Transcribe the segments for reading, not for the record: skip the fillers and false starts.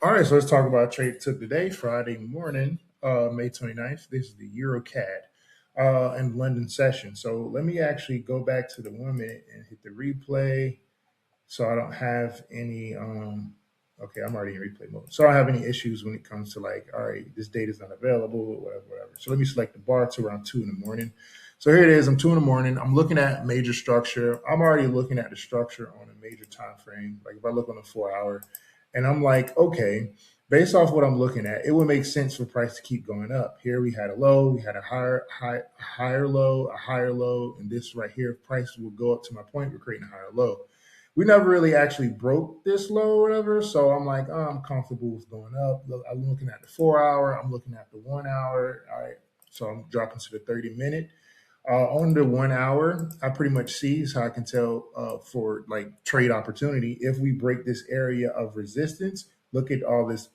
All right, so let's talk about a trade that took today, Friday morning, May 29th. This is the EURCAD and London session. So let me actually go back to the 1 minute and hit the replay so I don't have any okay, I'm already in replay mode. So I don't have any issues when it comes to like, all right, this data is not available, whatever. So let me select the bar to around 2 in the morning. So here it is. I'm 2 in the morning. I'm looking at major structure. I'm already looking at the structure on a major time frame. Like if I look on a 4 hour, and I'm like, okay, based off what I'm looking at, it would make sense for price to keep going up. Here we had a low, we had a higher low, a higher low, and this right here, price will go up to my point. We're creating a higher low. We never really actually broke this low or whatever. So I'm like, oh, I'm comfortable with going up. Look, I'm looking at the 4 hour. I'm looking at the 1 hour. All right. So I'm dropping to the 30 minute. On the 1 hour, I pretty much see is how I can tell for like trade opportunity. If we break this area of resistance, look at all this,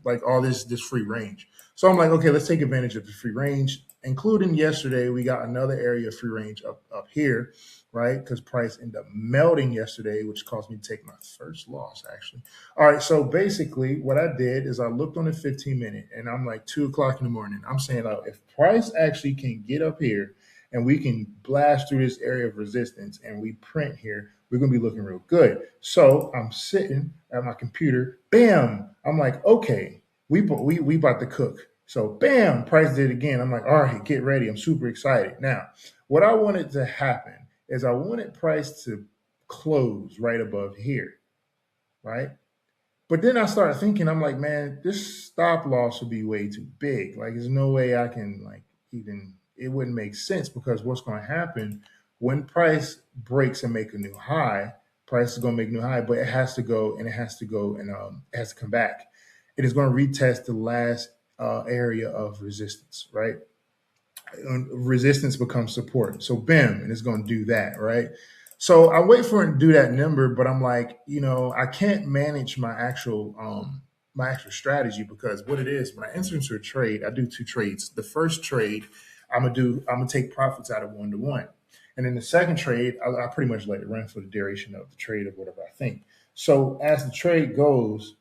like all this free range. So I'm like, okay, let's take advantage of the free range. Including yesterday, we got another area of free range up here, right? Because price ended up melting yesterday, which caused me to take my first loss actually. All right, so basically, what I did is I looked on the 15 minute, and I'm like 2 o'clock in the morning. I'm saying, oh, if price actually can get up here and we can blast through this area of resistance and we print here, we're going to be looking real good. So I'm sitting at my computer. Bam! I'm like, okay, we about to cook. So bam, price did it again. I'm like, all right, get ready. I'm super excited. Now, what I wanted to happen is I wanted price to close right above here, right? But then I started thinking, I'm like, man, this stop loss would be way too big. Like, there's no way I can like even. It wouldn't make sense because what's going to happen when price breaks and make a new high? Price is going to make a new high, but it has to go and it has to go and it has to come back. It is going to retest the last area of resistance, right? Resistance becomes support. So bam, and it's going to do that, right? So I wait for it to do that number, but I'm like, I can't manage my actual strategy because what it is when I enter into a trade, I do two trades. The first trade, I'm gonna take profits out of 1 to 1, and then the second trade, I pretty much let it run for the duration of the trade or whatever I think. So as the trade goes,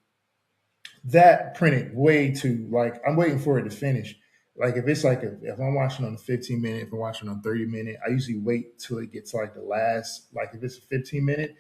that printed way too like I'm waiting for it to finish. Like if it's like if I'm watching on the 15 minute, if I'm watching on 30 minute, I usually wait till it gets like the last like if it's a 15 minute,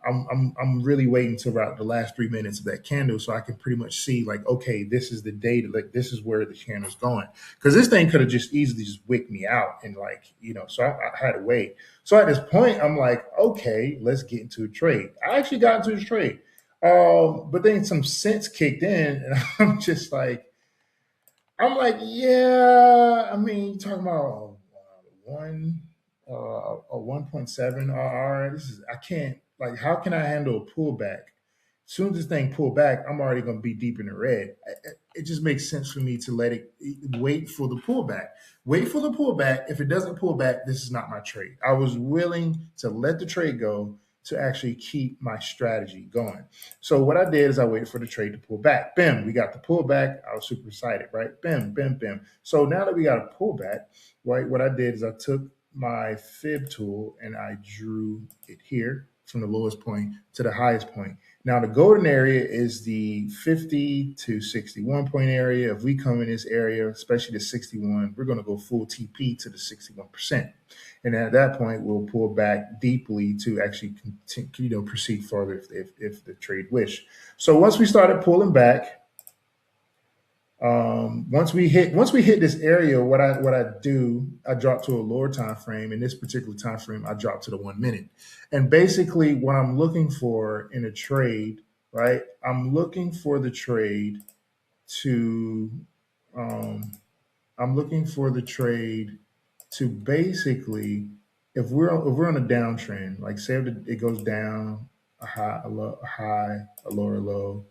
I'm really waiting till about the last 3 minutes of that candle so I can pretty much see like okay this is the data like this is where the candle's going because this thing could have just easily just wicked me out and like so I had to wait. So at this point I'm like okay let's get into a trade. I actually got into a trade. But then some sense kicked in, and I'm like, yeah. I mean, you're talking about one, a 1.7 RR. This is I can't like. How can I handle a pullback? As soon as this thing pull back, I'm already going to be deep in the red. It just makes sense for me to let it wait for the pullback. Wait for the pullback. If it doesn't pull back, this is not my trade. I was willing to let the trade go to actually keep my strategy going. So what I did is I waited for the trade to pull back. Bam, we got the pullback. I was super excited, right? Bam, bam, bam. So now that we got a pullback, right, what I did is I took my fib tool and I drew it here from the lowest point to the highest point. Now the golden area is the 50 to 61 point area. If we come in this area, especially the 61, we're going to go full TP to the 61%. And at that point, we'll pull back deeply to actually continue, proceed further if the trade wish. So once we started pulling back, once we hit this area, what I do, I drop to a lower time frame. In this particular time frame, I drop to the 1 minute. And basically, what I'm looking for in a trade, right? I'm looking for the trade to, um, I'm looking for the trade to basically, if we're on a downtrend, like say it goes down a high, a lower low,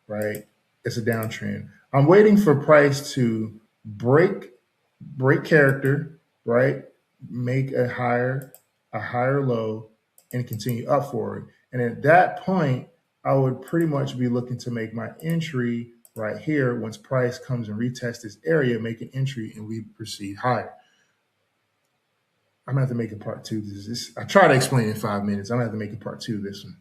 right? It's a downtrend. I'm waiting for price to break break character, right? Make a higher low and continue up forward. And at that point, I would pretty much be looking to make my entry right here. Once price comes and retests this area, make an entry and we proceed higher. I'm gonna have to make a part two. I try to explain in 5 minutes. I'm gonna have to make a part two of this one.